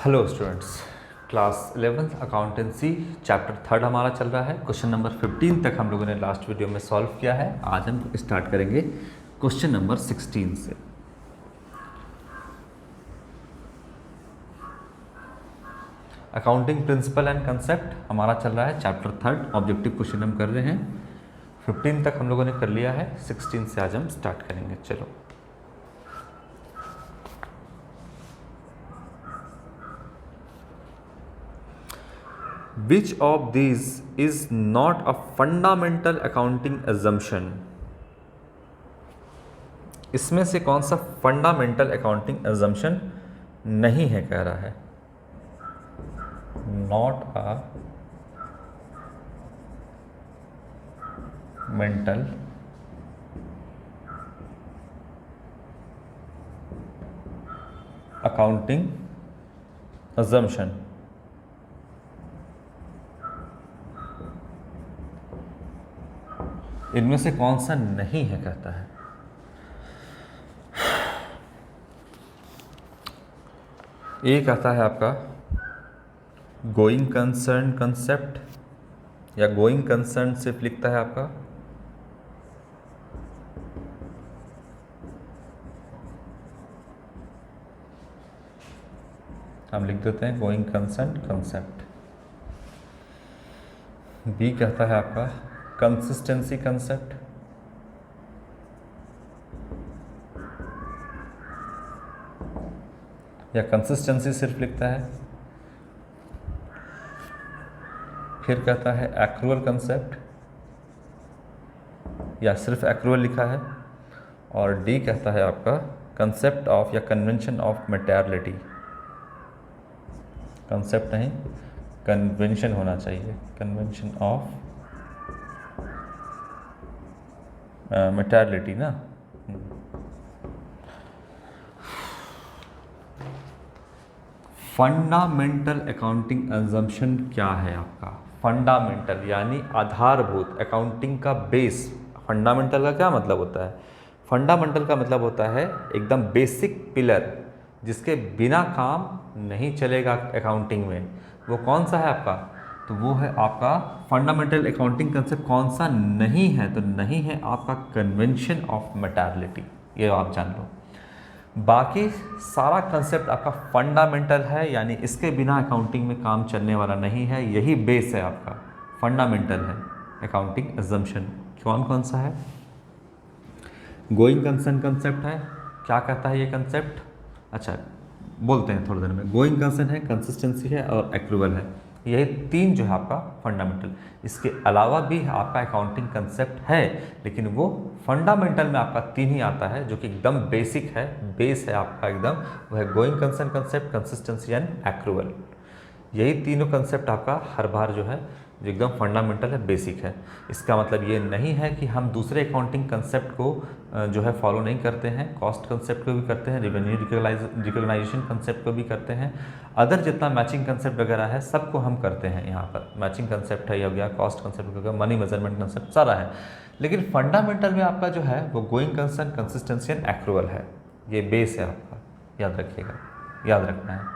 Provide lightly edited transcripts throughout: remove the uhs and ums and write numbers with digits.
Hello students, class 11th accountancy chapter 3 हमारा चल रहा है। क्वेश्चन नंबर 15 तक हम लोगों ने लास्ट वीडियो में सॉल्व किया है। आज हम स्टार्ट करेंगे क्वेश्चन नंबर 16 से। अकाउंटिंग प्रिंसिपल एंड कंसेप्ट हमारा चल रहा है चैप्टर 3। ऑब्जेक्टिव क्वेश्चन हम कर रहे हैं। 15 तक हम लोगों ने कर लिया है, 16 से आज हम स्टार्ट करेंगे। चलो, Which of these is not a fundamental accounting assumption? इसमें से कौन सा फंडामेंटल अकाउंटिंग एजम्पशन नहीं है, कह रहा है। Not a mental accounting assumption. इनमें से कौन सा नहीं है, कहता है। ये कहता है आपका गोइंग कंसर्न कंसेप्ट, या गोइंग कंसर्न सिर्फ लिखता है आपका हम लिख देते हैं गोइंग कंसर्न कंसेप्ट। बी कहता है आपका कंसिस्टेंसी कंसेप्ट, या कंसिस्टेंसी सिर्फ लिखता है। फिर कहता है एक्रूअल कंसेप्ट, या सिर्फ एक्रूअल लिखा है। और डी कहता है आपका कंसेप्ट ऑफ या कन्वेंशन ऑफ मटेरियलिटी। कंसेप्ट नहीं, कन्वेंशन होना चाहिए, कन्वेंशन ऑफ मटेरियलिटी ना। फंडामेंटल अकाउंटिंग एजम्पशन क्या है आपका? फंडामेंटल यानी आधारभूत, अकाउंटिंग का बेस। फंडामेंटल का क्या मतलब होता है? फंडामेंटल का मतलब होता है एकदम बेसिक पिलर, जिसके बिना काम नहीं चलेगा अकाउंटिंग में। वो कौन सा है आपका? तो वो है आपका फंडामेंटल अकाउंटिंग कंसेप्ट। कौन सा नहीं है? तो नहीं है आपका कन्वेंशन ऑफ मटेरियलिटी। ये आप जान लो। बाकी सारा कंसेप्ट आपका फंडामेंटल है, यानी इसके बिना अकाउंटिंग में काम चलने वाला नहीं है। यही बेस है आपका, फंडामेंटल है अकाउंटिंग एजम्पशन। कौन कौन सा है? गोइंग कंसर्न कंसेप्ट है। क्या कहता है ये कंसेप्ट? अच्छा, बोलते हैं थोड़ी देर में। गोइंग कंसर्न है, कंसिस्टेंसी है और एक्रूवल है। यही तीन जो है आपका फंडामेंटल। इसके अलावा भी आपका अकाउंटिंग कंसेप्ट है, लेकिन वो फंडामेंटल में आपका तीन ही आता है, जो कि एकदम बेसिक है, बेस है आपका एकदम। वो है going concern concept, consistency and accrual. यही तीनों कंसेप्ट आपका हर बार जो है जो एकदम फंडामेंटल है, बेसिक है। इसका मतलब ये नहीं है कि हम दूसरे अकाउंटिंग कंसेप्ट को जो है फॉलो नहीं करते हैं। कॉस्ट कंसेप्ट को भी करते हैं, रेवेन्यू रिकॉग्नाइजेशन कंसेप्ट को भी करते हैं। अदर जितना मैचिंग कंसेप्ट वगैरह है सबको हम करते हैं। यहाँ पर मैचिंग कंसेप्ट है, हो गया कॉस्ट कंसेप्ट हो गया, मनी मेजरमेंट कंसेप्ट, सारा है। लेकिन फंडामेंटल में आपका जो है वो going concern, consistency and accrual है। ये बेस है आपका, याद रखिएगा, याद रखना है।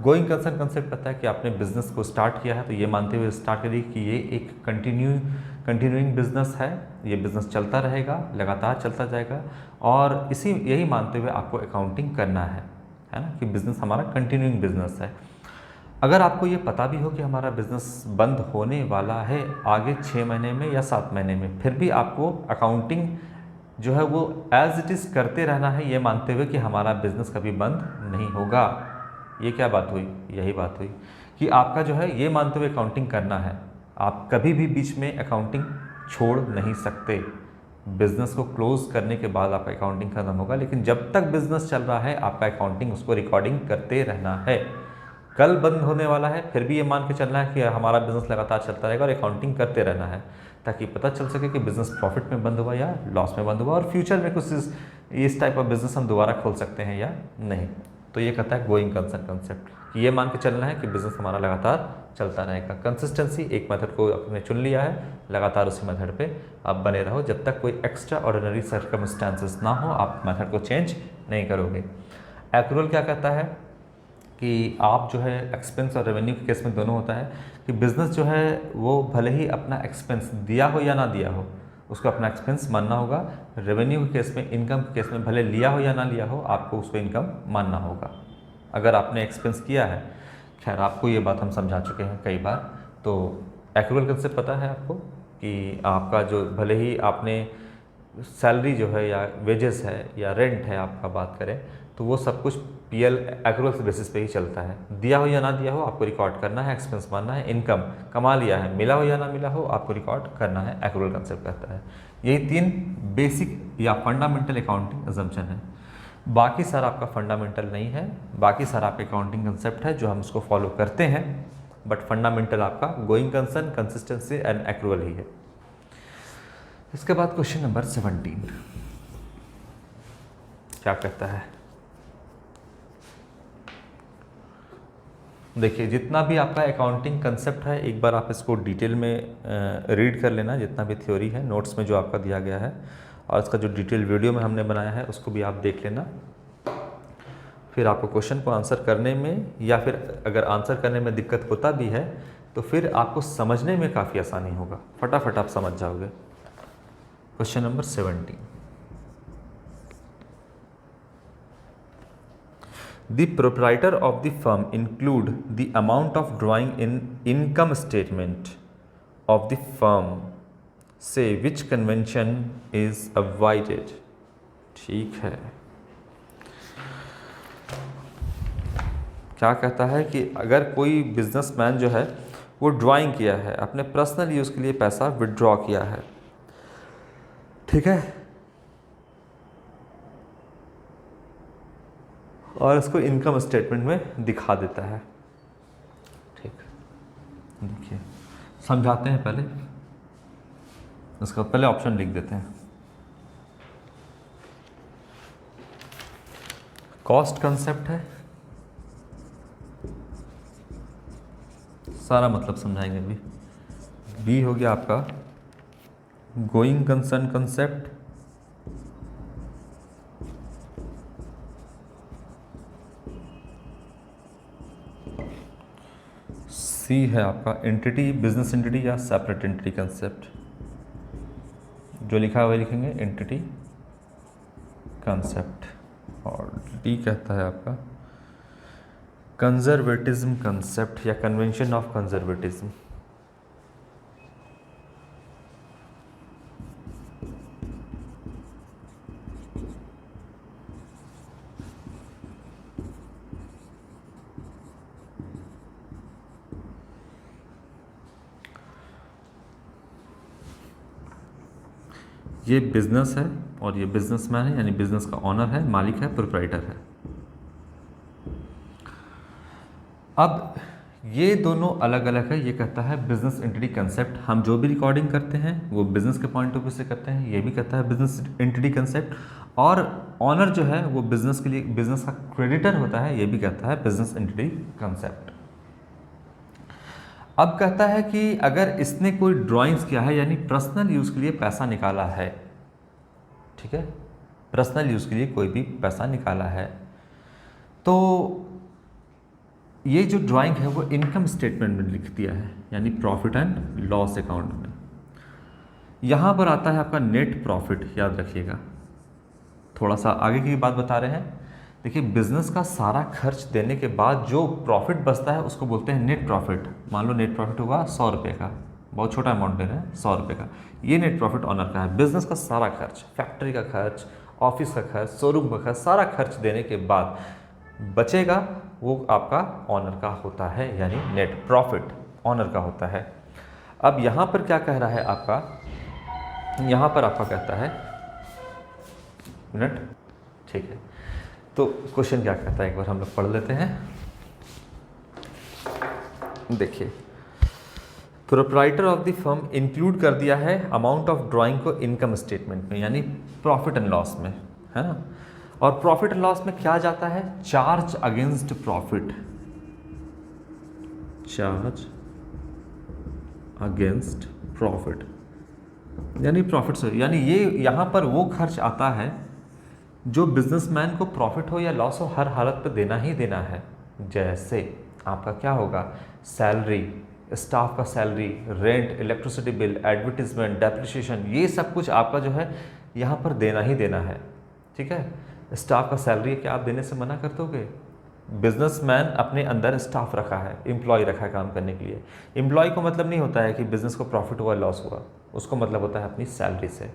गोइंग कंसर्न कंसेप्ट कहता है कि आपने बिजनेस को स्टार्ट किया है, तो ये मानते हुए स्टार्ट करिए कि ये एक कंटिन्यूइंग बिजनेस है। ये बिजनेस चलता रहेगा, लगातार चलता जाएगा, और यही मानते हुए आपको अकाउंटिंग करना है ना, कि बिजनेस हमारा कंटिन्यूइंग बिजनेस है। अगर आपको ये पता भी हो कि हमारा बिजनेस बंद होने वाला है आगे 6 महीने में या 7 महीने में, फिर भी आपको अकाउंटिंग जो है वो एज इट इज़ करते रहना है, ये मानते हुए कि हमारा बिजनेस कभी बंद नहीं होगा। ये क्या बात हुई? यही बात हुई कि आपका जो है ये मानते हुए अकाउंटिंग करना है। आप कभी भी बीच में अकाउंटिंग छोड़ नहीं सकते। बिजनेस को क्लोज करने के बाद आपका अकाउंटिंग खत्म होगा, लेकिन जब तक बिजनेस चल रहा है आपका अकाउंटिंग उसको रिकॉर्डिंग करते रहना है। कल बंद होने वाला है, फिर भी ये मान के चलना है कि हमारा बिजनेस लगातार चलता रहेगा और अकाउंटिंग करते रहना है, ताकि पता चल सके कि बिजनेस प्रॉफिट में बंद हुआ या लॉस में बंद हुआ, और फ्यूचर में कुछ इस टाइप ऑफ बिजनेस हम दोबारा खोल सकते हैं या नहीं। तो ये कहता है गोइंग कंसर्न कंसेप्ट, कि ये मान के चलना है कि बिजनेस हमारा लगातार चलता रहेगा। कंसिस्टेंसी, एक मेथड को आपने चुन लिया है, लगातार उसी मेथड पे आप बने रहो, जब तक कोई एक्स्ट्रा ऑर्डिनरी सर्कमस्टांसेस ना हो आप मेथड को चेंज नहीं करोगे। एक्रूअल क्या कहता है? कि आप जो है एक्सपेंस और रेवेन्यू के केस में दोनों होता है कि बिज़नेस जो है वो भले ही अपना एक्सपेंस दिया हो या ना दिया हो, उसको अपना एक्सपेंस मानना होगा। रेवेन्यू के केस में, इनकम के केस में, भले लिया हो या ना लिया हो, आपको उसको इनकम मानना होगा अगर आपने एक्सपेंस किया है। खैर, आपको ये बात हम समझा चुके हैं कई बार। तो एक्रूअल कंसेप्ट पता है आपको कि आपका जो भले ही आपने सैलरी जो है या वेजेस है या रेंट है आपका बात करें, तो वो सब कुछ पीएल एक्रूअल बेसिस पे ही चलता है। दिया हो या ना दिया हो आपको रिकॉर्ड करना है, एक्सपेंस मानना है। इनकम कमा लिया है, मिला हो या ना मिला हो, आपको रिकॉर्ड करना है, एक्रूअल कंसेप्ट कहता है। यही 3 बेसिक या फंडामेंटल अकाउंटिंग अजम्पशन है। बाकी सारा आपका फंडामेंटल नहीं है, बाकी सारा आपका अकाउंटिंग कंसेप्ट है जो हम उसको फॉलो करते हैं, बट फंडामेंटल आपका going concern, consistency and accrual ही है। इसके बाद क्वेश्चन नंबर 17 क्या कहता है? देखिए, जितना भी आपका अकाउंटिंग कंसेप्ट है एक बार आप इसको डिटेल में रीड कर लेना, जितना भी थ्योरी है नोट्स में जो आपका दिया गया है, और इसका जो डिटेल वीडियो में हमने बनाया है उसको भी आप देख लेना। फिर आपको क्वेश्चन को आंसर करने में, या फिर अगर आंसर करने में दिक्कत होता भी है तो फिर आपको समझने में काफ़ी आसानी होगा, फटाफट आप समझ जाओगे। Question number 17, The proprietor of the firm include the amount of drawing in income statement of the firm, say which convention is avoided। ठीक है, क्या कहता है कि अगर कोई बिजनेसमैन जो है वो ड्राइंग किया है, अपने पर्सनल यूज़ के लिए पैसा विड्रॉ किया है, ठीक है, और इसको इनकम स्टेटमेंट में दिखा देता है। ठीक, देखिए समझाते हैं पहले, इसका पहले ऑप्शन लिख देते हैं। कॉस्ट कंसेप्ट है, सारा मतलब समझाएंगे अभी। बी हो गया आपका गोइंग कंसर्न कंसेप्ट, सी है आपका एंटिटी, बिजनेस एंटिटी या सेपरेट एंटिटी कंसेप्ट, जो लिखा हुआ लिखेंगे एंटिटी कंसेप्ट, और डी कहता है आपका कंजर्वेटिज्म कंसेप्ट या कन्वेंशन ऑफ कंजर्वेटिज्म। ये बिजनेस है और ये बिजनेसमैन है, यानी बिजनेस का ऑनर है, मालिक है, प्रोप्राइटर है। अब ये दोनों अलग अलग है। ये कहता है बिजनेस एंटिटी कंसेप्ट, हम जो भी रिकॉर्डिंग करते हैं वो बिजनेस के पॉइंट ऑफ व्यू से करते हैं। ये भी कहता है बिजनेस एंटिटी कंसेप्ट, और ऑनर जो है वो बिजनेस के लिए, बिजनेस का क्रेडिटर होता है, ये भी कहता है बिजनेस एंटिटी कंसेप्ट। अब कहता है कि अगर इसने कोई ड्राइंग्स किया है, यानी पर्सनल यूज़ के लिए पैसा निकाला है, ठीक है, पर्सनल यूज़ के लिए कोई भी पैसा निकाला है, तो ये जो ड्राइंग है वो इनकम स्टेटमेंट में लिख दिया है, यानी प्रॉफिट एंड लॉस अकाउंट में। यहाँ पर आता है आपका नेट प्रॉफिट, याद रखिएगा, थोड़ा सा आगे की बात बता रहे हैं। देखिए, बिजनेस का सारा खर्च देने के बाद जो प्रॉफिट बचता है उसको बोलते हैं नेट प्रॉफिट। मान लो नेट प्रॉफिट होगा 100 रुपये का, बहुत छोटा अमाउंट दे रहे हैं, 100 रुपये का, ये नेट प्रॉफिट ऑनर का है। बिजनेस का सारा खर्च, फैक्ट्री का खर्च, ऑफिस का खर्च, शोरूम का खर्च, सारा खर्च देने के बाद बचेगा वो आपका ऑनर का होता है, यानी नेट प्रॉफिट ऑनर का होता है। अब यहाँ पर क्या कह रहा है आपका, यहाँ पर आपका कहता है मिनट, ठीक है, तो क्वेश्चन क्या कहता है एक बार हम लोग पढ़ लेते हैं। देखिए, proprietor of the firm include कर दिया है अमाउंट ऑफ ड्राइंग को इनकम स्टेटमेंट में, यानी प्रॉफिट एंड लॉस में, है ना। और प्रॉफिट एंड लॉस में क्या जाता है, charge against profit, charge against profit, यानी प्रॉफिट से, यानी ये यहाँ पर वो खर्च आता है जो बिजनेसमैन को प्रॉफिट हो या लॉस हो हर हालत पे देना ही देना है। जैसे आपका क्या होगा, सैलरी, स्टाफ का salary, rent, electricity bill, advertisement, depreciation, ये सब कुछ आपका जो है यहाँ पर देना ही देना है। ठीक है, स्टाफ का सैलरी क्या आप देने से मना कर दोगे? बिजनेसमैन अपने अंदर स्टाफ रखा है, एम्प्लॉय रखा है काम करने के लिए। एम्प्लॉय को मतलब नहीं होता है कि बिजनेस को प्रॉफिट हुआ लॉस हुआ, उसको मतलब होता है अपनी सैलरी से।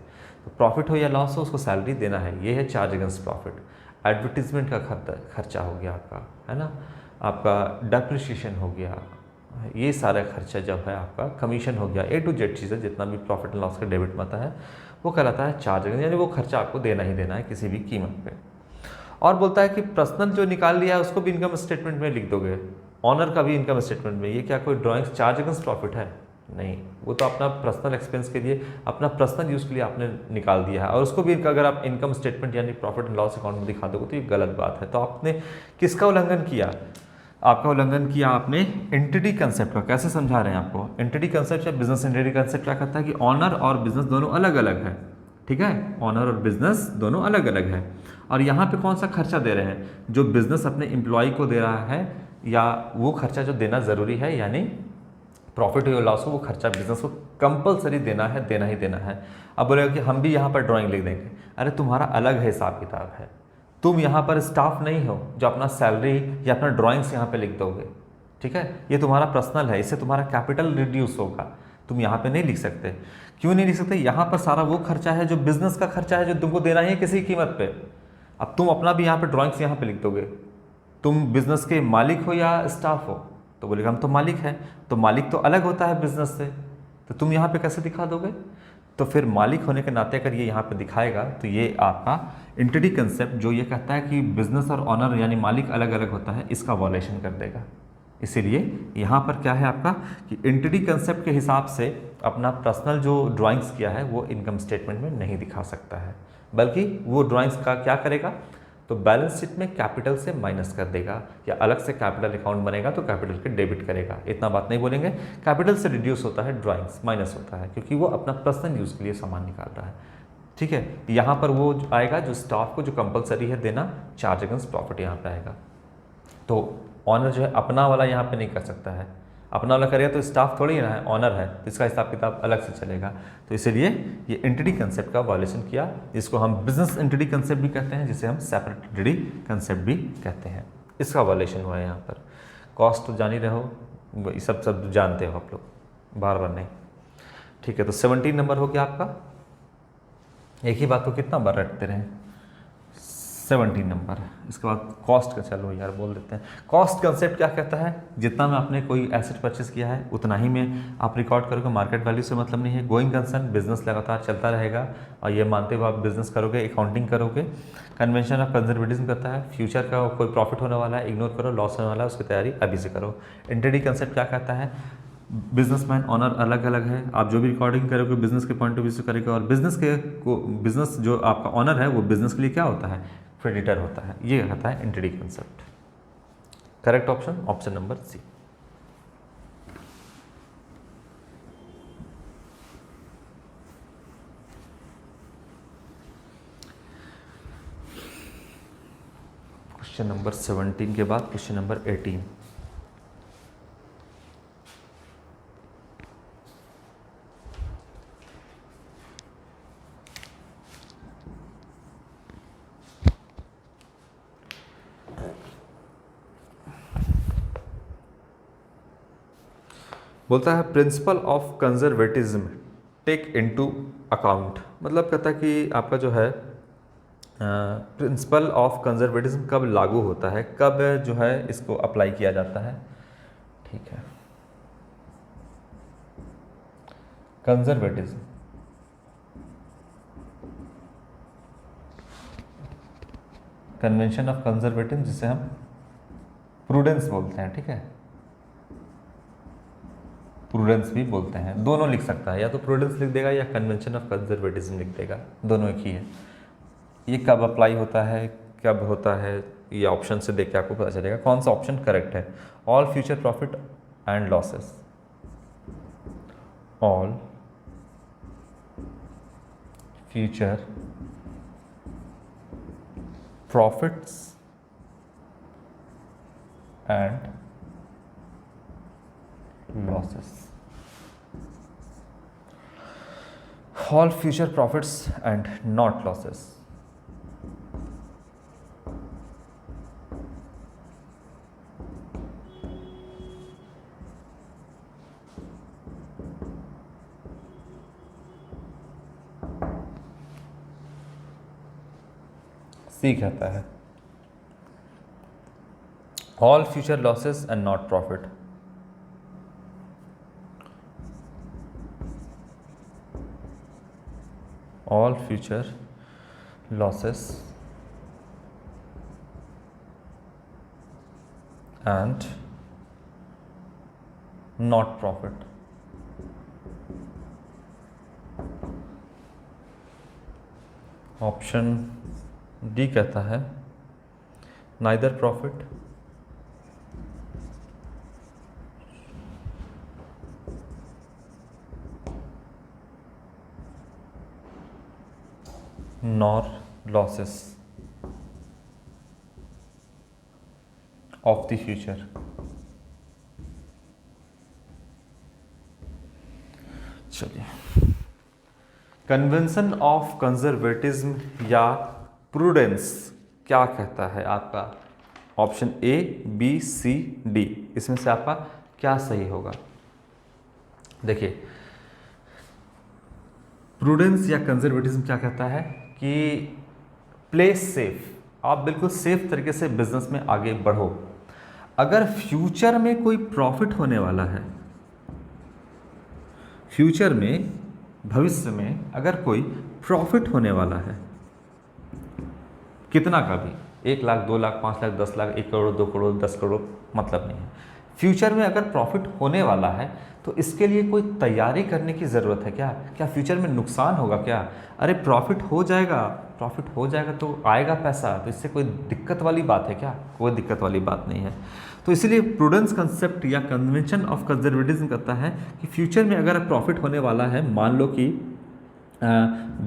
तो प्रॉफिट हो या लॉस हो उसको सैलरी देना है, ये है चार्ज अगेंस्ट प्रॉफिट। एडवर्टीजमेंट का खर्चा हो गया आपका, है ना, आपका डेप्रिसिएशन हो गया, ये सारा खर्चा जब है आपका, कमीशन हो गया, A to Z चीज़ें जितना भी प्रॉफिट एंड लॉस का डेबिट में आता है वो कहलाता है चार्ज अगेंस्ट, यानी वो खर्चा आपको देना ही देना है किसी भी कीमत पे। और बोलता है कि पर्सनल जो निकाल लिया है उसको भी इनकम स्टेटमेंट में लिख दोगे, ऑनर का भी इनकम स्टेटमेंट में। ये क्या कोई ड्राइंग्स चार्ज अगेंस्ट प्रॉफिट है? नहीं, वो तो अपना पर्सनल एक्सपेंस के लिए, अपना पर्सनल यूज़ के लिए आपने निकाल दिया है, और उसको भी अगर आप इनकम स्टेटमेंट यानी प्रॉफिट एंड लॉस अकाउंट में दिखा दोगे तो ये गलत बात है। तो आपने किसका उल्लंघन किया? आपका उल्लंघन किया आपने एंटिटी कंसेप्ट का। कैसे समझा रहे हैं आपको? एंटिटी कंसेप्ट या बिजनेस एंटिटी कंसेप्ट क्या कहता है कि ऑनर और बिजनेस दोनों अलग अलग है। ठीक है, ऑनर और बिजनेस दोनों अलग अलग है, और यहाँ पे कौन सा खर्चा दे रहे हैं? जो बिजनेस अपने एम्प्लॉय को दे रहा है, या वो खर्चा जो देना ज़रूरी है, यानी प्रॉफिट हो या लॉस हो वो खर्चा बिजनेस को कंपलसरी देना है, देना ही देना है। अब बोलेगा कि हम भी यहाँ पर ड्राइंग लिख देंगे, अरे तुम्हारा अलग है हिसाब किताब है, तुम यहाँ पर स्टाफ नहीं हो जो अपना सैलरी या अपना ड्राइंग्स यहाँ पे लिख दोगे। ठीक है, ये तुम्हारा पर्सनल है, इससे तुम्हारा कैपिटल रिड्यूस होगा, तुम यहाँ पे नहीं लिख सकते। क्यों नहीं लिख सकते? यहाँ पर सारा वो खर्चा है जो बिजनेस का खर्चा है, जो तुमको देना ही है किसी कीमत पे। अब तुम अपना भी यहाँ पे ड्राइंग्स यहाँ पे लिख दोगे, तुम बिजनेस के मालिक हो या स्टाफ हो? तो बोलेगा हम तो मालिक हैं। तो मालिक तो अलग होता है बिजनेस से, तो तुम यहाँ पे कैसे दिखा दोगे? तो फिर मालिक होने के नाते अगर ये यहाँ पे दिखाएगा तो ये आपका एंटिटी कंसेप्ट जो ये कहता है कि बिजनेस और ऑनर यानी मालिक अलग अलग होता है, इसका वॉलेशन कर देगा। इसीलिए यहाँ पर क्या है आपका कि एंटिटी कंसेप्ट के हिसाब से अपना पर्सनल जो ड्राइंग्स किया है वो इनकम स्टेटमेंट में नहीं दिखा सकता है, बल्कि वो ड्राइंग्स का क्या करेगा, तो बैलेंस शीट में कैपिटल से माइनस कर देगा, या अलग से कैपिटल अकाउंट बनेगा तो कैपिटल के डेबिट करेगा। इतना बात नहीं बोलेंगे, कैपिटल से रिड्यूस होता है, ड्राइंग्स माइनस होता है, क्योंकि वो अपना पर्सनल यूज़ के लिए सामान निकाल रहा है। ठीक है, यहाँ पर वो आएगा जो स्टाफ को जो कंपलसरी है देना, चार्ज अगेंस्ट प्रॉफिट यहाँ पे आएगा। तो ऑनर जो है अपना वाला यहाँ पे नहीं कर सकता है, अपना वाला करेगा तो स्टाफ थोड़ी ना है, ऑनर है, तो इसका हिसाब किताब अलग से चलेगा। तो इसलिए ये एंटिटी कंसेप्ट का वॉल्यूशन किया, जिसको हम बिजनेस एंटिटी कंसेप्ट भी कहते हैं, जिसे हम सेपरेट एंटिटी कंसेप्ट भी कहते हैं, इसका वॉल्यूशन हुआ है यहाँ पर। कॉस्ट तो जान ही रहे हो, ये सब जानते हो आप लोग, बार बार नहीं। ठीक है, तो 17 नंबर हो गया आपका। एक ही बात को कितना बार रटते रहें, 17 नंबर। इसके बाद कॉस्ट का, चलो यार बोल देते हैं। कॉस्ट कंसेप्ट क्या कहता है, जितना में आपने कोई एसेट परचेस किया है उतना ही में आप रिकॉर्ड करोगे, मार्केट वैल्यू से मतलब नहीं है। गोइंग कंसर्न, बिजनेस लगातार चलता रहेगा और ये मानते हुए आप बिजनेस करोगे, अकाउंटिंग करोगे। कन्वेंशन ऑफ कंजर्वेटिज्म करता है, फ्यूचर का कोई प्रॉफिट होने वाला है इग्नोर करो, लॉस होने वाला है उसकी तैयारी अभी से करो। एंटिटी कंसेप्ट क्या कहता है, बिजनेसमैन ऑनर अलग अलग है, आप जो भी रिकॉर्डिंग करोगे बिजनेस के पॉइंट ऑफ व्यू से करेंगे, और बिजनेस जो आपका ऑनर है वो बिजनेस के लिए क्या होता है, क्रेडिटर होता है। ये कहता है entity concept. Correct option option number C. Question number 17 के बाद क्वेश्चन नंबर 18। बोलता है principle of conservatism take into account, मतलब कहता है कि आपका जो है प्रिंसिपल ऑफ कंजर्वेटिज्म कब लागू होता है, कब जो है इसको अप्लाई किया जाता है। ठीक है, कंजर्वेटिज्म, कन्वेंशन ऑफ कंजर्वेटिज्म जिसे हम प्रूडेंस बोलते हैं। ठीक है, प्रूडेंस भी बोलते हैं, दोनों लिख सकता है, या तो प्रूडेंस लिख देगा या कन्वेंशन ऑफ कंजर्वेटिज्म लिख देगा, दोनों एक ही है। ये कब अप्लाई होता है, कब होता है, ये ऑप्शन से देख के आपको पता चलेगा कौन सा ऑप्शन करेक्ट है। All future profit and losses, all future profits and losses, all future profits and not losses. C कहता है all future losses and not profit. All future losses and not profit. Option D कहता है neither profit nor losses of the future। चलिए, convention of conservatism या prudence क्या कहता है आपका? Option A, B, C, D, इसमें से आपका क्या सही होगा? देखिए, प्रूडेंस या कंजर्वेटिज्म क्या कहता है कि प्ले सेफ, आप बिल्कुल सेफ तरीके से बिजनेस में आगे बढ़ो। अगर फ्यूचर में कोई प्रॉफिट होने वाला है, फ्यूचर में, भविष्य में अगर कोई प्रॉफिट होने वाला है, कितना का भी, 1 लाख, 2 लाख, 5 लाख, 10 लाख, 1 करोड़, 2 करोड़, 10 करोड़, मतलब नहीं है। फ्यूचर में अगर प्रॉफिट होने वाला है तो इसके लिए कोई तैयारी करने की ज़रूरत है क्या? क्या फ्यूचर में नुकसान होगा क्या? अरे प्रॉफिट हो जाएगा, प्रॉफिट हो जाएगा तो आएगा पैसा, तो इससे कोई दिक्कत वाली बात है क्या? कोई दिक्कत वाली बात नहीं है। तो इसीलिए प्रूडेंस कंसेप्ट या कन्वेंशन ऑफ कंजर्वेटिज्म कहता है कि फ्यूचर में अगर प्रॉफिट होने वाला है, मान लो कि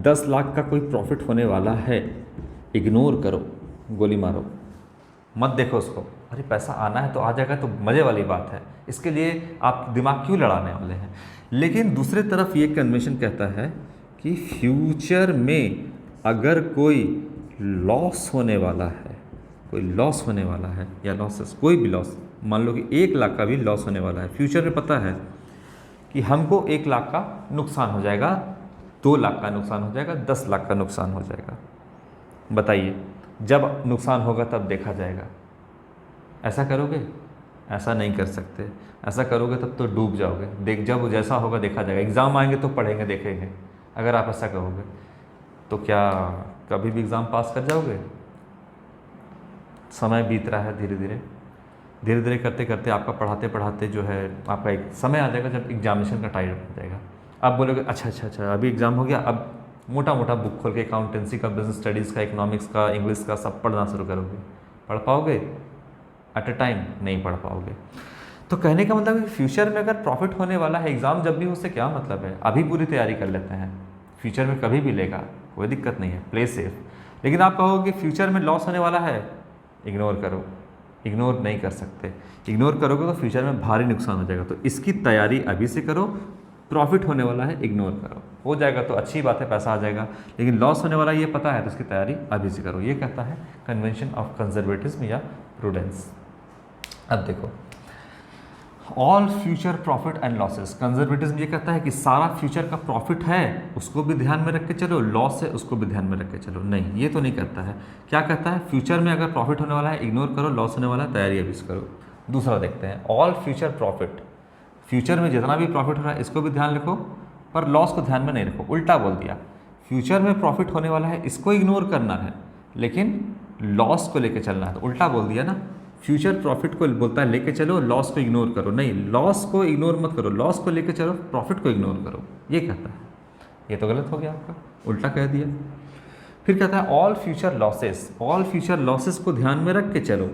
10 लाख का कोई प्रॉफिट होने वाला है, इग्नोर करो, गोली मारो, मत देखो उसको। अरे पैसा आना है तो आ जाएगा, तो मज़े वाली बात है, इसके लिए आप दिमाग क्यों लड़ाने वाले हैं? लेकिन दूसरे तरफ ये कन्वेंशन कहता है कि फ्यूचर में अगर कोई लॉस होने वाला है, कोई लॉस होने वाला है या लॉसेस, कोई भी लॉस, मान लो कि 1 लाख का भी लॉस होने वाला है, फ्यूचर में पता है कि हमको 1 लाख का नुकसान हो जाएगा, 2 लाख का नुकसान हो जाएगा, 10 लाख का नुकसान हो जाएगा। बताइए, जब नुकसान होगा तब देखा जाएगा। ऐसा करोगे? ऐसा नहीं कर सकते। ऐसा करोगे तब तो डूब जाओगे। देख, जब जैसा होगा देखा जाएगा। एग्ज़ाम आएंगे तो पढ़ेंगे, देखेंगे। अगर आप ऐसा कहोगे तो क्या कभी भी एग्ज़ाम पास कर जाओगे? समय बीत रहा है, धीरे धीरे धीरे धीरे करते करते आपका पढ़ाते पढ़ाते जो है आपका एक समय आ जाएगा जब एग्जामिनेशन का टाइम हो जाएगा। आप बोलोगे अच्छा अभी एग्ज़ाम हो गया, अब मोटा मोटा बुक खोल के अकाउंटेंसी का, बिजनेस स्टडीज़ का, इकोनॉमिक्स का, इंग्लिश का सब पढ़ना शुरू करोगे। पढ़ पाओगे एट अ टाइम? नहीं पढ़ पाओगे। तो कहने का मतलब है फ्यूचर में अगर प्रॉफिट होने वाला है, एग्ज़ाम जब भी, उससे क्या मतलब है? अभी पूरी तैयारी कर लेते हैं, फ्यूचर में कभी भी लेगा, कोई दिक्कत नहीं है, प्ले सेफ। लेकिन आप कहोगे फ्यूचर में लॉस होने वाला है, इग्नोर करो। इग्नोर नहीं कर सकते। इग्नोर करोगे तो फ्यूचर में भारी नुकसान हो जाएगा। तो इसकी तैयारी अभी से करो। प्रॉफिट होने वाला है, इग्नोर करो, हो जाएगा तो अच्छी बात है, पैसा आ जाएगा। लेकिन लॉस होने वाला ये पता है तो इसकी तैयारी अभी से करो। ये कहता है कन्वेंशन ऑफ कंजर्वेटिज्म या प्रूडेंस। अब देखो, all future profit and losses. Conservatism ये कहता है कि सारा फ्यूचर का प्रॉफिट है उसको भी ध्यान में रख के चलो, लॉस है उसको भी ध्यान में रख के चलो। नहीं, ये तो नहीं कहता है। क्या कहता है? फ्यूचर में अगर प्रॉफिट होने वाला है इग्नोर करो, लॉस होने वाला है तैयारी अभी से करो। दूसरा देखते हैं, ऑल फ्यूचर प्रॉफिट। फ्यूचर में जितना भी प्रॉफिट हो रहा है इसको भी ध्यान रखो, पर लॉस को ध्यान में नहीं रखो। उल्टा बोल दिया, फ्यूचर में प्रॉफिट होने वाला है इसको इग्नोर करना है, लेकिन लॉस को लेके चलना है। तो उल्टा बोल दिया ना, फ्यूचर प्रॉफिट को बोलता है लेके चलो, लॉस को इग्नोर करो। नहीं, लॉस को इग्नोर मत करो, लॉस को लेके चलो, प्रॉफिट को इग्नोर करो, ये कहता है। ये तो गलत हो गया आपका, उल्टा कह दिया। फिर कहता है all future losses. All future losses को ध्यान में रख के चलो,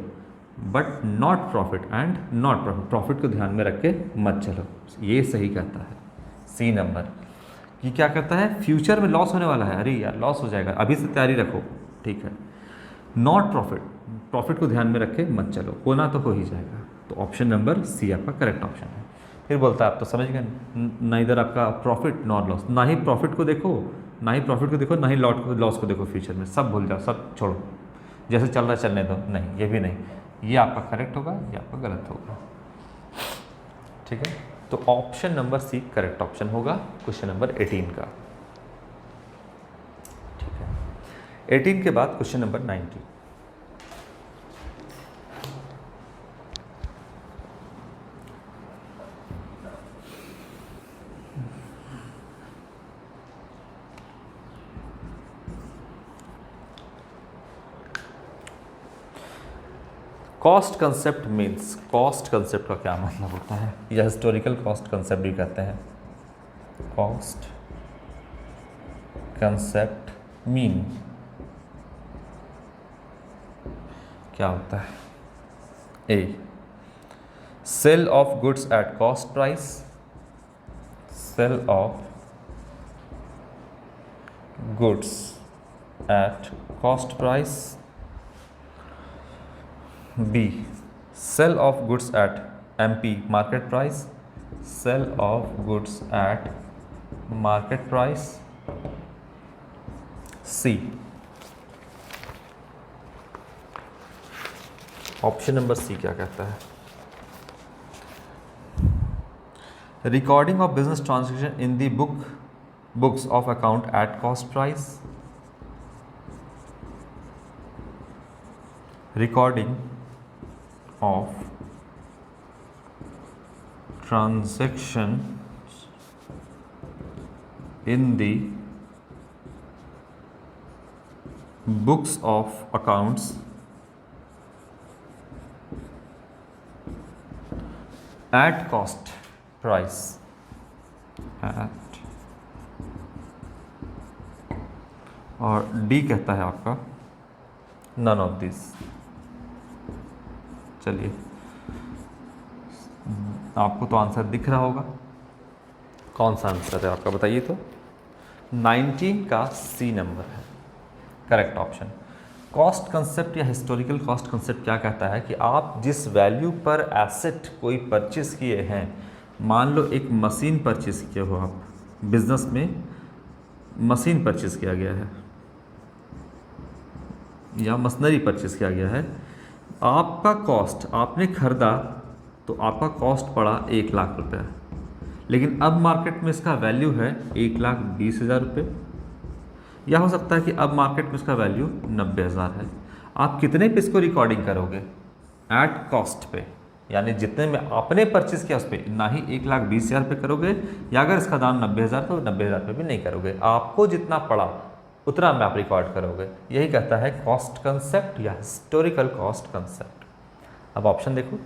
but not profit and not profit. Profit को ध्यान में रख के मत चलो, ये सही कहता है। सी नंबर ये क्या कहता है? फ्यूचर में लॉस होने वाला है, अरे यार लॉस हो जाएगा, अभी से तैयारी रखो, ठीक है। नॉट प्रॉफिट, प्रॉफिट को ध्यान में रख के मत चलो, होना तो हो ही जाएगा। तो ऑप्शन नंबर सी आपका करेक्ट ऑप्शन है। फिर बोलता है आप तो समझ गए, ना इधर आपका प्रॉफिट नॉर लॉस, ना ही प्रॉफिट को देखो, ना ही प्रॉफिट को देखो, ना ही लॉस को देखो फ्यूचर में, सब भूल जाओ, सब छोड़ो, जैसे चल रहा है चलने दो। नहीं, ये भी नहीं, ये आपका करेक्ट होगा, ये आपका गलत होगा। ठीक है, तो option number C correct option होगा क्वेश्चन नंबर 18 का। ठीक है, 18 के बाद question number 19। Cost concept means, cost concept का क्या मतलब होता है, या हिस्टोरिकल कॉस्ट कंसेप्ट भी कहते हैं। कॉस्ट कंसेप्ट मीन क्या होता है? A, sale of goods at cost price, sale of goods at cost price. B, sale of goods at MP market price, sale of goods at market price. C, option number C क्या कहता है? Recording of business transaction in the books of account at cost price, recording of transaction in the books of accounts at cost price, at, और D कहता है आपका none of these। चलिए, आपको तो आंसर दिख रहा होगा, कौन सा आंसर है आपका बताइए तो? 19 का सी नंबर है करेक्ट ऑप्शन। कॉस्ट कंसेप्ट या हिस्टोरिकल कॉस्ट कंसेप्ट क्या कहता है कि आप जिस वैल्यू पर एसेट कोई परचेस किए हैं, मान लो एक मशीन परचेस किए हो आप, बिजनेस में मशीन परचेस किया गया है या मशीनरी परचेस किया गया है, आपका कॉस्ट, आपने खरीदा तो आपका कॉस्ट पड़ा 1 लाख रुपया, लेकिन अब मार्केट में इसका वैल्यू है 1,20,000 रुपये, या हो सकता है कि अब मार्केट में इसका वैल्यू 90,000 है। आप कितने पे इसको रिकॉर्डिंग करोगे? एट कॉस्ट पे, यानी जितने में आपने परचेज किया उस पर, ना ही 1,20,000 पे करोगे, या अगर इसका दाम 90,000 तो 90,000 पे भी नहीं करोगे, आपको जितना पड़ा उतना में आप रिकॉर्ड करोगे। यही कहता है कॉस्ट कंसेप्ट या हिस्टोरिकल कॉस्ट कंसेप्ट। अब ऑप्शन देखो,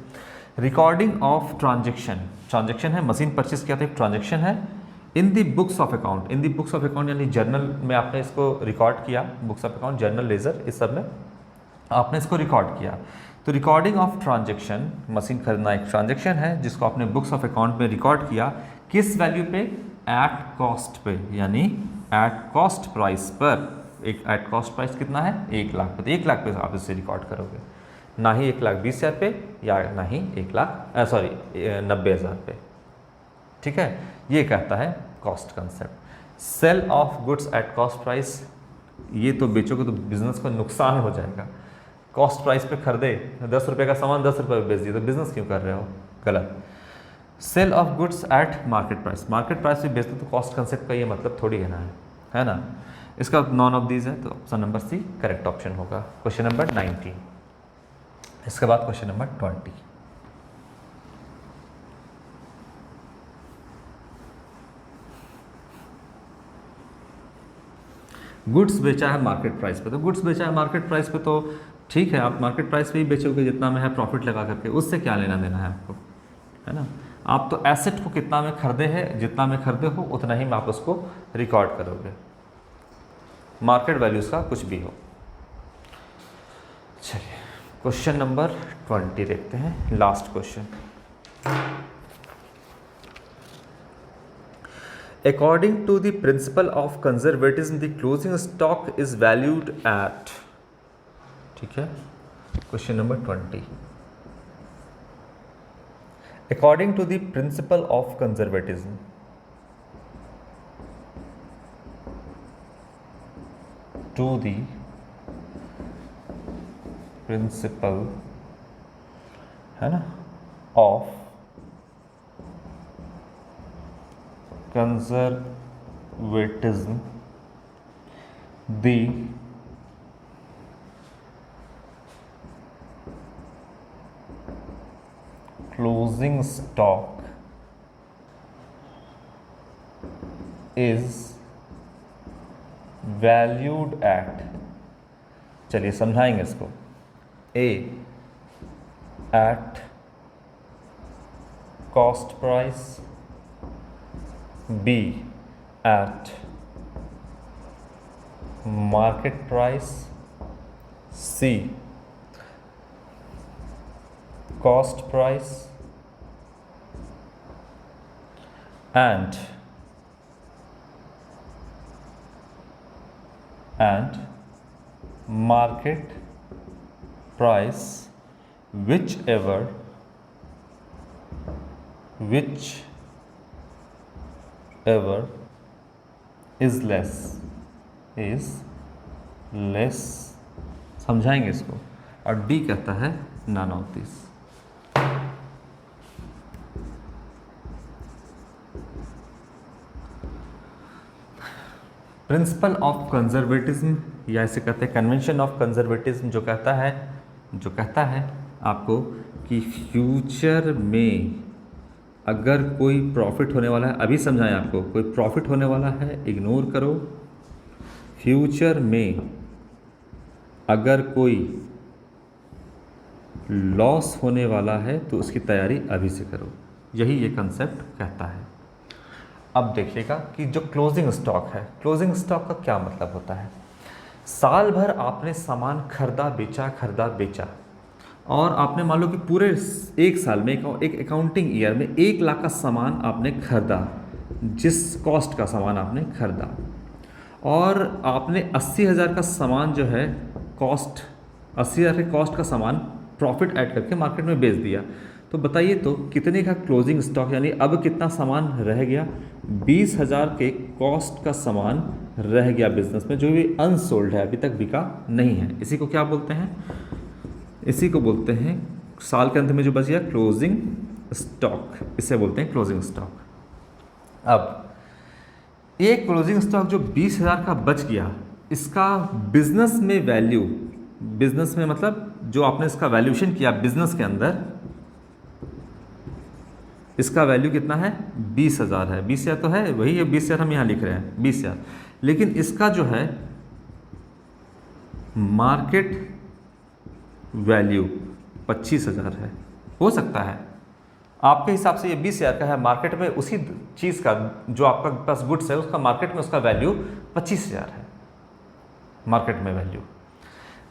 रिकॉर्डिंग ऑफ ट्रांजैक्शन, ट्रांजैक्शन है, मशीन परचेस किया था, एक ट्रांजैक्शन है। In the books of account, in the books of account यानी जर्नल में आपने इसको रिकॉर्ड किया, books of account, journal, ledger, इस सब में आपने इसको रिकॉर्ड किया। तो रिकॉर्डिंग ऑफ ट्रांजैक्शन, मशीन खरीदना एक ट्रांजैक्शन है जिसको आपने बुक्स ऑफ अकाउंट में रिकॉर्ड किया, किस वैल्यू पे? एट कॉस्ट पे, यानी एट कॉस्ट प्राइस पर। एक एट कॉस्ट प्राइस कितना है? 1 लाख पे, तो 1 लाख पे आप इसे रिकॉर्ड करोगे, ना ही 1,20,000 पे, या ना ही 90,000 पे। ठीक है, ये कहता है cost concept. Sale of goods at cost price, ये तो बेचोगे तो बिजनेस को नुकसान हो जाएगा। कॉस्ट प्राइस पे खरीदे, 10 रुपये का सामान 10 रुपये पे बेच दिए, तो बिजनेस क्यों कर रहे हो? गलत। Sale of goods at market price, market price पे बेचते तो कॉस्ट कंसेप्ट का ये मतलब थोड़ी है ना। इसका नॉन ऑफ दीज है, तो option number C correct option होगा क्वेश्चन नंबर 19। इसके बाद क्वेश्चन नंबर 20। गुड्स बेचा है मार्केट प्राइस पे, तो गुड्स बेचा है मार्केट प्राइस पे तो ठीक है, आप मार्केट प्राइस पे ही बेचोगे जितना में है प्रॉफिट लगा करके, उससे क्या लेना देना है आपको, है ना। आप तो एसेट को कितना में खरीदे हैं, जितना में खरीदे हो उतना ही में आप उसको रिकॉर्ड करोगे, मार्केट वैल्यूज का कुछ भी हो। चलिए क्वेश्चन नंबर 20 देखते हैं, last question. According to the principle of conservatism, the closing stock is valued at, ठीक है, question number 20। According to the principle of conservatism, to the principle, है ना, of conservatism, the closing stock is valued at, चलिए समझाएंगे इसको, A at cost price, B at market price, C cost price, and market price, whichever is less, समझाएंगे इसको। और D कहता है नानौतीस। प्रिंसिपल ऑफ कंजर्वेटिज्म या इसे कहते हैं कन्वेंशन ऑफ कंजर्वेटिज्म, जो कहता है आपको कि फ्यूचर में अगर कोई प्रॉफिट होने वाला है, अभी समझाएं आपको, कोई प्रॉफिट होने वाला है इग्नोर करो, फ्यूचर में अगर कोई लॉस होने वाला है तो उसकी तैयारी अभी से करो, यही ये कंसेप्ट कहता है। अब देखिएगा कि जो क्लोजिंग स्टॉक है, क्लोजिंग स्टॉक का क्या मतलब होता है। साल भर आपने सामान खरीदा बेचा और आपने मान लो कि पूरे एक साल में, एक अकाउंटिंग ईयर में 1 लाख का सामान आपने खरीदा, जिस कॉस्ट का सामान आपने खरीदा, और आपने 80,000 का सामान जो है कॉस्ट, 80,000 के कॉस्ट का सामान प्रॉफिट ऐड करके मार्केट में बेच दिया। तो बताइए तो कितने का क्लोजिंग स्टॉक, यानी अब कितना सामान रह गया, 20,000 के कॉस्ट का सामान रह गया बिजनेस में, जो भी अनसोल्ड है, अभी तक बिका नहीं है। इसी को क्या बोलते हैं, इसी को बोलते हैं साल के अंत में जो बच गया क्लोजिंग स्टॉक, इसे बोलते हैं क्लोजिंग स्टॉक। अब ये क्लोजिंग स्टॉक जो 20,000 का बच गया, इसका बिजनेस में वैल्यू, बिजनेस में मतलब जो आपने इसका वैल्यूएशन किया बिजनेस के अंदर, इसका वैल्यू कितना है, 20,000 है। 20,000 तो है, वही है 20,000 हम यहाँ लिख रहे हैं 20,000, लेकिन इसका जो है मार्केट वैल्यू 25,000 है। हो सकता है आपके हिसाब से ये 20,000 का है, मार्केट में उसी चीज़ का जो आपका पास गुड्स है उसका मार्केट में उसका वैल्यू 25,000 है, मार्केट में वैल्यू।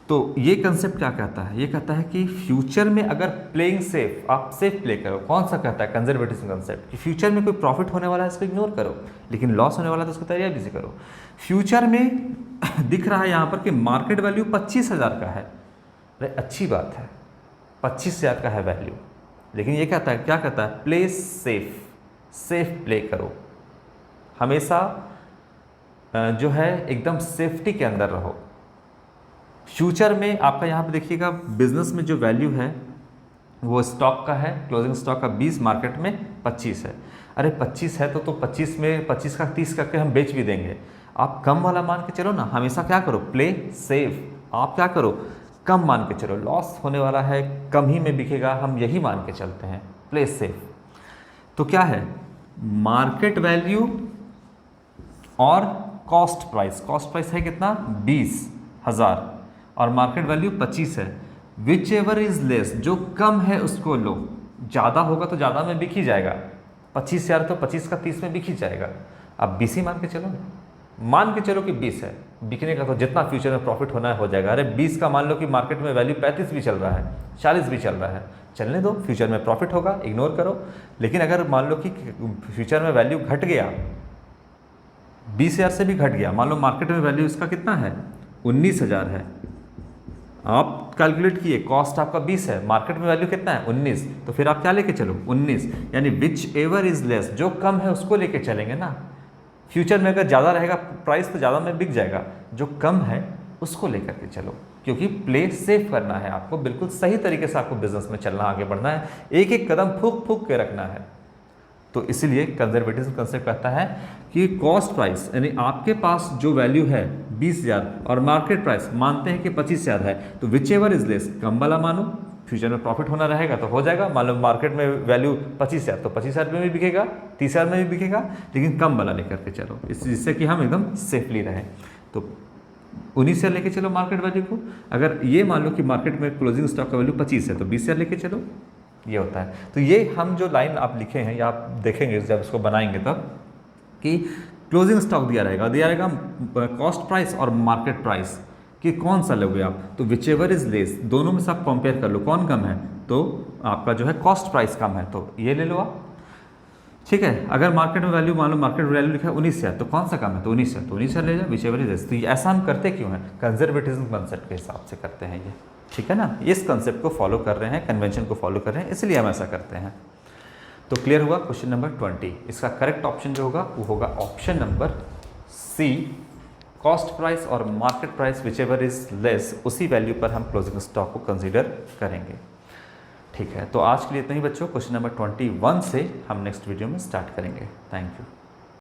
तो ये कंसेप्ट क्या कहता है, ये कहता है कि फ्यूचर में अगर प्लेइंग सेफ, आप सेफ प्ले करो। कौन सा कहता है, कंजर्वेटिज्म कंसेप्ट, कि फ्यूचर में कोई प्रॉफिट होने वाला है इसको इग्नोर करो, लेकिन लॉस होने वाला है तो उसको तैयारी भी करो। फ्यूचर में दिख रहा है यहाँ पर कि मार्केट वैल्यू 25,000 का है, अरे अच्छी बात है, 25,000 का है वैल्यू, लेकिन ये कहता है, क्या कहता है, प्ले सेफ, सेफ प्ले करो, हमेशा जो है एकदम सेफ्टी के अंदर रहो। फ्यूचर में आपका यहाँ पे देखिएगा बिजनेस में जो वैल्यू है वो स्टॉक का है, क्लोजिंग स्टॉक का 20, मार्केट में 25 है। अरे 25 है तो 25 में 25 का 30 करके हम बेच भी देंगे। आप कम वाला मान के चलो ना, हमेशा क्या करो, प्ले सेफ। आप क्या करो, कम मान के चलो, लॉस होने वाला है, कम ही में बिकेगा, हम यही मान के चलते हैं, प्ले सेफ। तो क्या है, मार्केट वैल्यू और कॉस्ट प्राइस है कितना, 20,000 और मार्केट वैल्यू 25 है। विच एवर इज लेस, जो कम है उसको लो, ज़्यादा होगा तो ज़्यादा में बिक ही जाएगा, 25,000 तो 25 का 30 में बिक ही जाएगा। अब 20 ही मान के चलो, मान के चलो कि 20 है, बिकने का तो जितना फ्यूचर में प्रॉफिट होना है हो जाएगा। अरे 20 का मान लो कि मार्केट में वैल्यू 35 भी चल रहा है, 40 भी चल रहा है, चलने दो, फ्यूचर में प्रॉफिट होगा, इग्नोर करो। लेकिन अगर मान लो कि फ्यूचर में वैल्यू घट गया, 20,000 से भी घट गया, मान लो मार्केट में वैल्यू इसका कितना है, 19,000 है, आप कैलकुलेट किए, कॉस्ट आपका 20 है, मार्केट में वैल्यू कितना है 19, तो फिर आप क्या लेके चलो 19, यानी विच एवर इज लेस, जो कम है उसको लेके चलेंगे ना। फ्यूचर में अगर ज़्यादा रहेगा प्राइस तो ज़्यादा में बिक जाएगा, जो कम है उसको लेकर के चलो, क्योंकि प्ले सेफ करना है आपको, बिल्कुल सही तरीके से आपको बिजनेस में चलना, आगे बढ़ना है, एक एक कदम फूक फूक के रखना है। तो इसीलिए कंजर्वेटिज्म कंसेप्ट कहता है कि कॉस्ट प्राइस यानी आपके पास जो वैल्यू है 20,000 और मार्केट प्राइस मानते हैं कि 25,000 है, तो विच एवर इज लेस, कम वाला मानो, फ्यूचर में प्रॉफिट होना रहेगा तो हो जाएगा। मान लो मार्केट में वैल्यू 25,000 तो 25,000 में भी बिकेगा, 30,000 में भी बिकेगा, लेकिन कम वाला लेकर के चलो, जिससे कि हम एकदम सेफली रहें। तो 19,000 लेके चलो मार्केट वैल्यू को। अगर ये मान लो कि मार्केट में क्लोजिंग स्टॉक का वैल्यू 25 है तो 20,000 लेके चलो, ये होता है। तो ये हम जो लाइन आप लिखे हैं या आप देखेंगे जब इसको बनाएंगे तब कि क्लोजिंग स्टॉक दिया रहेगा कॉस्ट प्राइस और मार्केट प्राइस कि कौन सा लोगे आप, तो विच एवर इज लेस, दोनों में से आप कंपेयर कर लो कौन कम है, तो आपका जो है कॉस्ट प्राइस कम है तो ये ले लो आप, ठीक है। अगर मार्केट में वैल्यू मान लो मार्केट वैल्यू लिखा है 19,000 तो कौन सा कम है, तो 19,000 तो 19,000 ले जाओ, विच एवर इज लेस। तो ऐसा हम करते क्यों हैं, कंजर्वेटिज्म कंसेप्ट के हिसाब से करते हैं ये, ठीक है ना। इस कंसेप्ट को फॉलो कर रहे हैं, कन्वेंशन को फॉलो कर रहे हैं, इसलिए हम ऐसा करते हैं। तो क्लियर हुआ क्वेश्चन नंबर 20। इसका करेक्ट ऑप्शन जो होगा वो होगा option number C, cost price और market price whichever is less, उसी वैल्यू पर हम क्लोजिंग स्टॉक को कंसीडर करेंगे, ठीक है। तो आज के लिए इतना ही बच्चों, क्वेश्चन नंबर 21 से हम नेक्स्ट वीडियो में स्टार्ट करेंगे। Thank you.